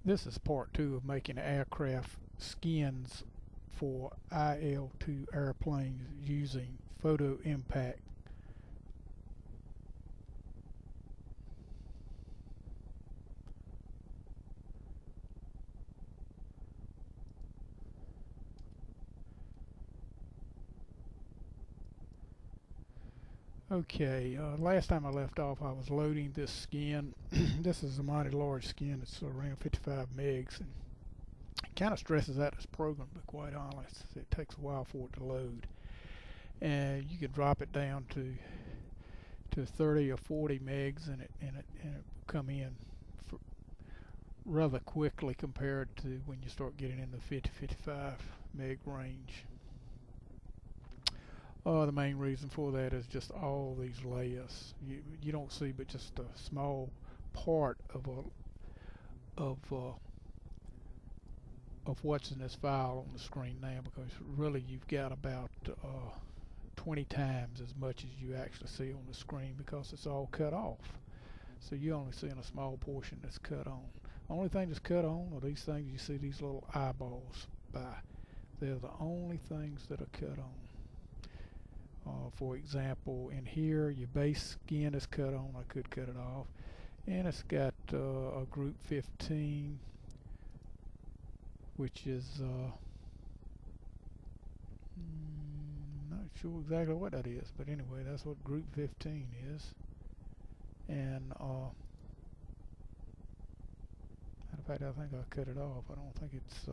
This is part two of making aircraft skins for IL-2 airplanes using photo impact. Okay, last time I left off I was loading this skin. This is a mighty large skin. It's around 55 megs, and it kind of stresses out this program, to be quite honest. It takes a while for it to load. And you can drop it down to 30 or 40 megs, and it will come in for rather quickly compared to when you start getting in the 50-55 meg range. The main reason for that is just all these layers. You don't see but just a small part of of what's in this file on the screen now, because really you've got about 20 times as much as you actually see on the screen, because it's all cut off. So you're only seeing a small portion that's cut on. Only thing that's cut on are these things you see, these little eyeballs by. They're the only things that are cut on. For example, in here, your base skin is cut on. I could cut it off. And it's got a group 15, which is not sure exactly what that is, but anyway, that's what group 15 is. And in fact, I think I cut it off. I don't think it's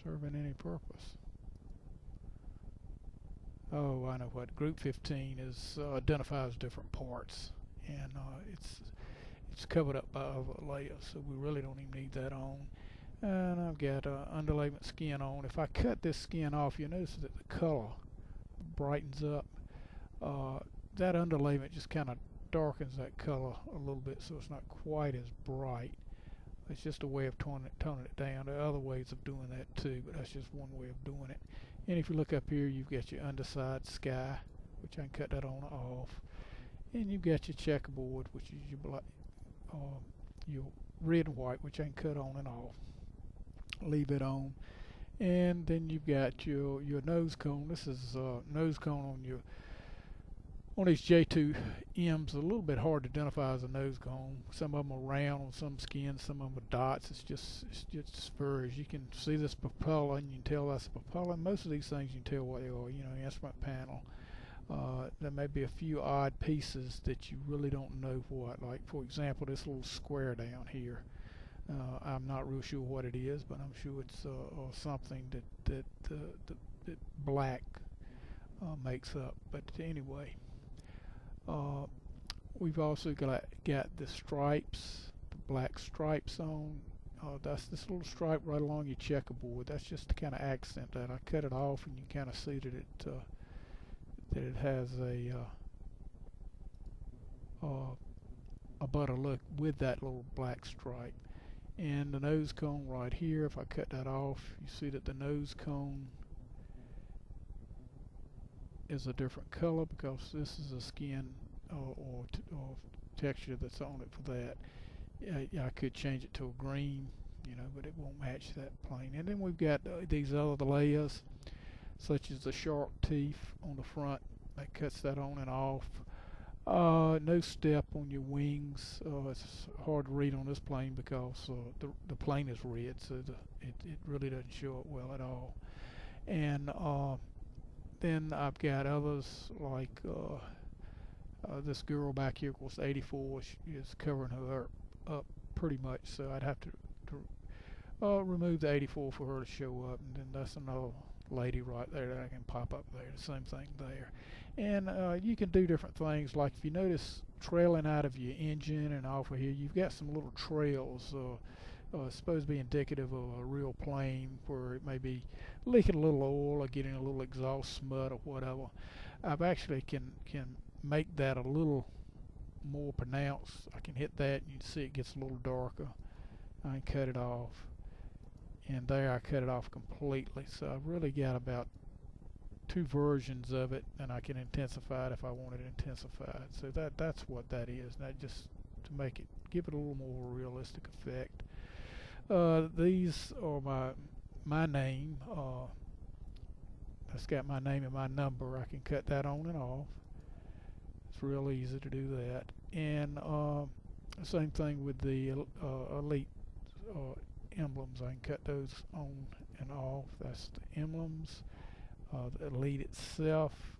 serving any purpose. Oh, I know what group 15 is. Identifies different parts, and it's covered up by other layers, so we really don't even need that on. And I've got underlayment skin on. If I cut this skin off, you notice that the color brightens up. That underlayment just kind of darkens that color a little bit, so it's not quite as bright. It's just a way of toning it down. There are other ways of doing that too, but that's just one way of doing it. And if you look up here, you've got your underside sky, which I can cut that on or off. And you've got your checkerboard, which is your red and white, which I can cut on and off. Leave it on. And then you've got your nose cone. This is nose cone on these J2Ms. A little bit hard to identify as a nose cone. Some of them are round on some skins, some of them are dots. It's just spurs. You can see this propeller, and you can tell that's a propeller. Most of these things you can tell what they are. You know, instrument panel. There may be a few odd pieces that you really don't know what. Like, for example, this little square down here. I'm not real sure what it is, but I'm sure it's something that black makes up. But anyway. We've also got the stripes, the black stripes on. That's this little stripe right along your checkerboard. That's just to kind of accent that. I cut it off, and you kind of see that it has a butter look with that little black stripe. And the nose cone right here, if I cut that off, you see that the nose cone is a different color, because this is a skin or texture that's on it for that. I could change it to a green, you know, but it won't match that plane. And then we've got these other layers, such as the shark teeth on the front that cuts that on and off. No step on your wings. It's hard to read on this plane because the plane is red, so it really doesn't show it well at all. And then I've got others like this girl back here, of course, 84 is covering her up pretty much, so I'd have to remove the 84 for her to show up, and then that's another lady right there that I can pop up there. The same thing there. And you can do different things, like if you notice trailing out of your engine and off of here, you've got some little trails. Supposed to be indicative of a real plane, where it may be leaking a little oil or getting a little exhaust smut or whatever. I've actually can make that a little more pronounced. I can hit that, and you can see it gets a little darker. I can cut it off, and there I cut it off completely. So I've really got about two versions of it, and I can intensify it if I want it intensified. So that's what that is. That just to make it give it a little more realistic effect. These are my name. That's got my name and my number. I can cut that on and off. It's real easy to do that. And same thing with the Elite emblems. I can cut those on and off. That's the emblems. The Elite itself,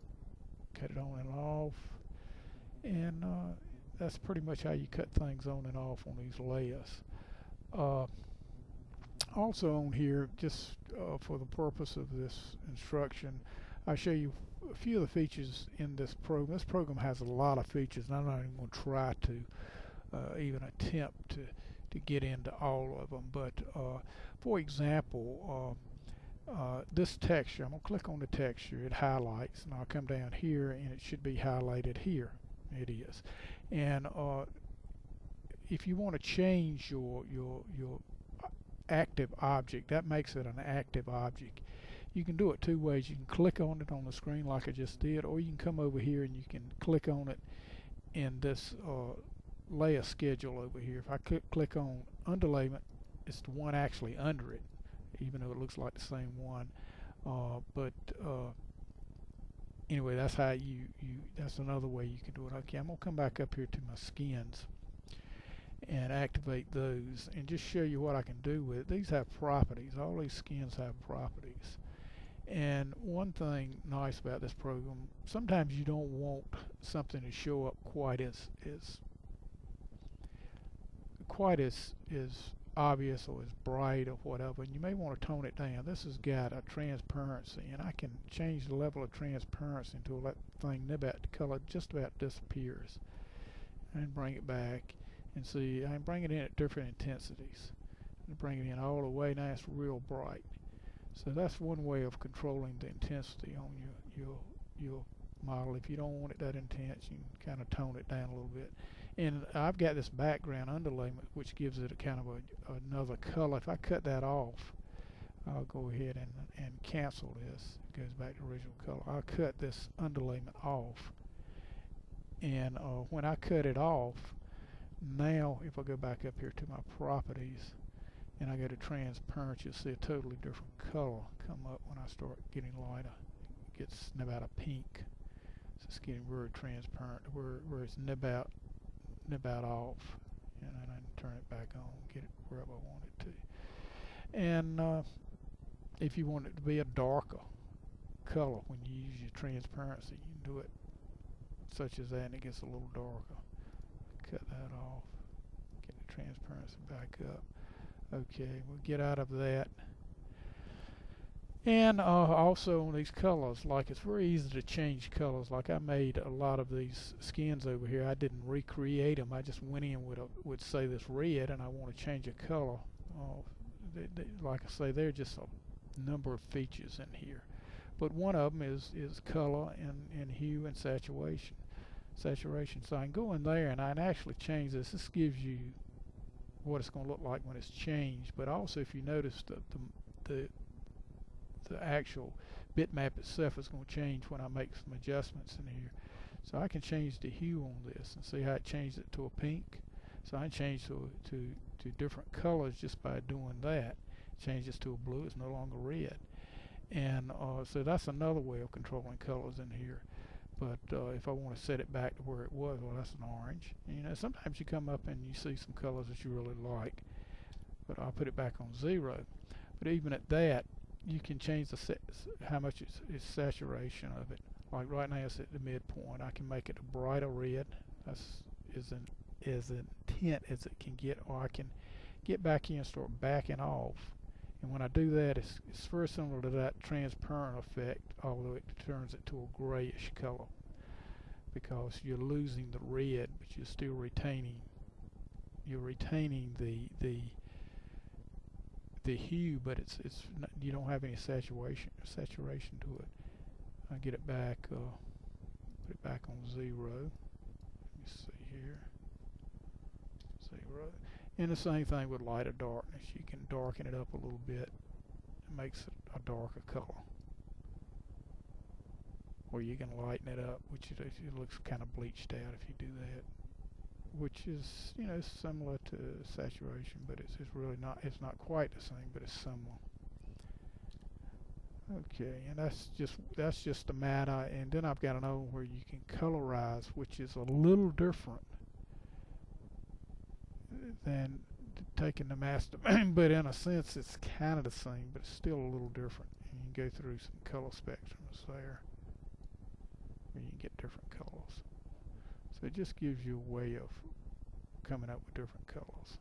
cut it on and off. And that's pretty much how you cut things on and off on these layers. Also on here, just for the purpose of this instruction, I show you a few of the features in this program. This program has a lot of features, and I'm not even going to try to even attempt to get into all of them. But for example, this texture, I'm going to click on the texture, it highlights, and I'll come down here and it should be highlighted here. It is. And if you want to change your active object, that makes it an active object. You can do it two ways. You can click on it on the screen like I just did, or you can come over here and you can click on it in this layer schedule over here. If I click on underlayment, it's the one actually under it, even though it looks like the same one. Anyway, that's how that's another way you can do it. Okay, I'm gonna come back up here to my skins and activate those and just show you what I can do with it. These have properties. All these skins have properties. And one thing nice about this program, sometimes you don't want something to show up quite as obvious or as bright or whatever, and you may want to tone it down. This has got a transparency, and I can change the level of transparency until that thing, the color just about disappears, and bring it back. And see, I can bring it in at different intensities. Bring it in all the way. Now it's real bright. So that's one way of controlling the intensity on your model. If you don't want it that intense, you can kind of tone it down a little bit. And I've got this background underlayment, which gives it a kind of another color. If I cut that off, I'll go ahead and cancel this. It goes back to original color. I'll cut this underlayment off. And when I cut it off, now if I go back up here to my properties and I go to transparent, you'll see a totally different color come up when I start getting lighter. It gets about a pink. So it's getting very transparent where it's nib out off, and then I turn it back on, get it wherever I want it to. And if you want it to be a darker color when you use your transparency, you can do it such as that, and it gets a little darker. Cut that off, get the transparency back up. Okay, we'll get out of that. And also on these colors, like it's very easy to change colors. Like I made a lot of these skins over here. I didn't recreate them. I just went in with say this red, and I want to change a color. Like I say, there are just a number of features in here. But one of them is color and hue and saturation. So I can go in there and I can actually change this. This gives you what it's going to look like when it's changed. But also, if you notice the actual bitmap itself is going to change when I make some adjustments in here. So I can change the hue on this and see how it changed it to a pink. So I can change to different colors just by doing that. Change this to a blue. It's no longer red. And so that's another way of controlling colors in here. But if I want to set it back to where it was, well, that's an orange. And, you know, sometimes you come up and you see some colors that you really like. But I'll put it back on 0. But even at that, you can change how much is saturation of it. Like right now it's at the midpoint. I can make it a brighter red. That's as intent as it can get. Or I can get back in and start backing off. And when I do that, it's very similar to that transparent effect, although it turns it to a grayish color, because you're losing the red, but you're still retaining the hue, but it's not, you don't have any saturation to it. I get it back, put it back on 0. Let me see here, 0. And the same thing with light or darkness. You can darken it up a little bit. It makes it a darker color. Or you can lighten it up, which it looks kind of bleached out if you do that. which is, you know, similar to saturation, but it's really not. It's not quite the same, but it's similar. Okay, and that's just the matte, and then I've got another one where you can colorize, which is a little different than taking the master, but in a sense it's kind of the same, but it's still a little different. And you can go through some color spectrums there, where you can get different colors. So it just gives you a way of coming up with different colors.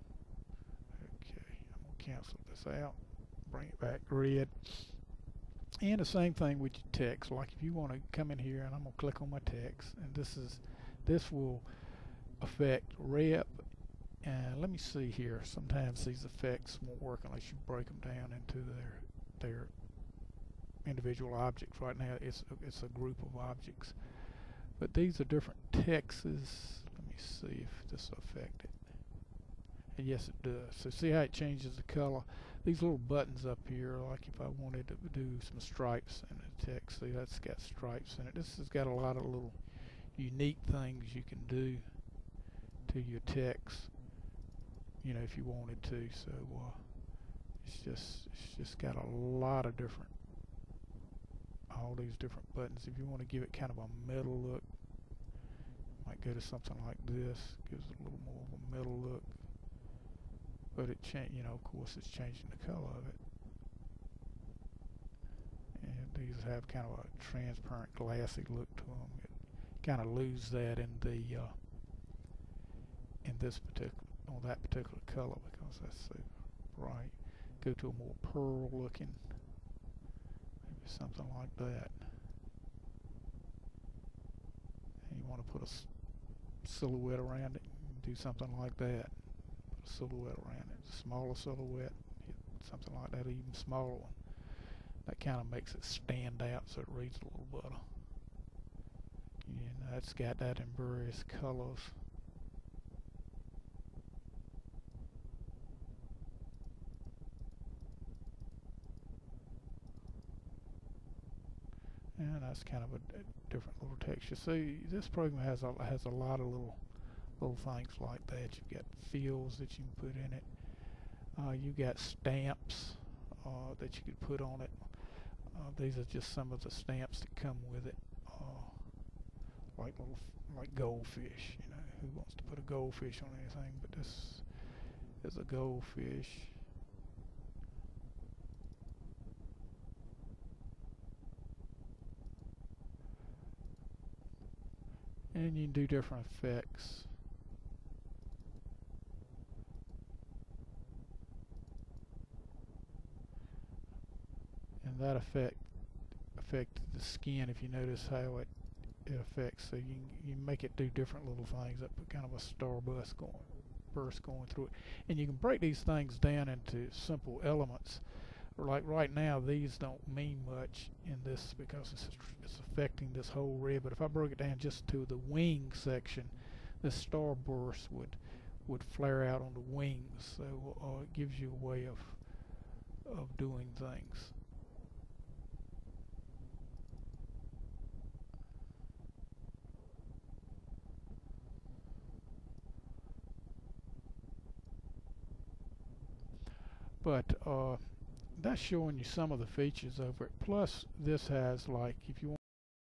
Okay, I'm gonna cancel this out, bring it back red. And the same thing with your text. Like if you want to come in here, and I'm gonna click on my text, and this will affect rep. And let me see here. Sometimes these effects won't work unless you break them down into their individual objects. Right now, it's a group of objects, but these are different texts. Let me see if this will affect it. And yes, it does. So see how it changes the color. These little buttons up here, like if I wanted to do some stripes in the text, see that's got stripes in it. This has got a lot of little unique things you can do to your text, you know, if you wanted to. So it's just got a lot of different, all these different buttons. If you want to give it kind of a metal look, might go to something like this. Gives it a little more of a metal look. But it you know, of course, it's changing the color of it. And these have kind of a transparent, glassy look to them. It kind of lose that in the in this particular, on that particular color, because that's so bright. Go to a more pearl looking, maybe something like that. And you want to put a silhouette around it, do something like that. Silhouette around it, smaller silhouette, something like that, even smaller one. That kind of makes it stand out so it reads a little better. And that's got that in various colors. And that's kind of a different little texture. See, this program has a lot of little things like that. You've got fields that you can put in it. You got stamps that you could put on it. These are just some of the stamps that come with it, like goldfish. You know, who wants to put a goldfish on anything? But this is a goldfish. And you can do different effects. And that affected the skin. If you notice how it affects, so you make it do different little things. That put kind of a starburst going through it. And you can break these things down into simple elements. Like right now, these don't mean much in this because it's affecting this whole red. But if I broke it down just to the wing section, this starburst would flare out on the wings. So it gives you a way of doing things. But that's showing you some of the features of it. Plus, this has, like, if you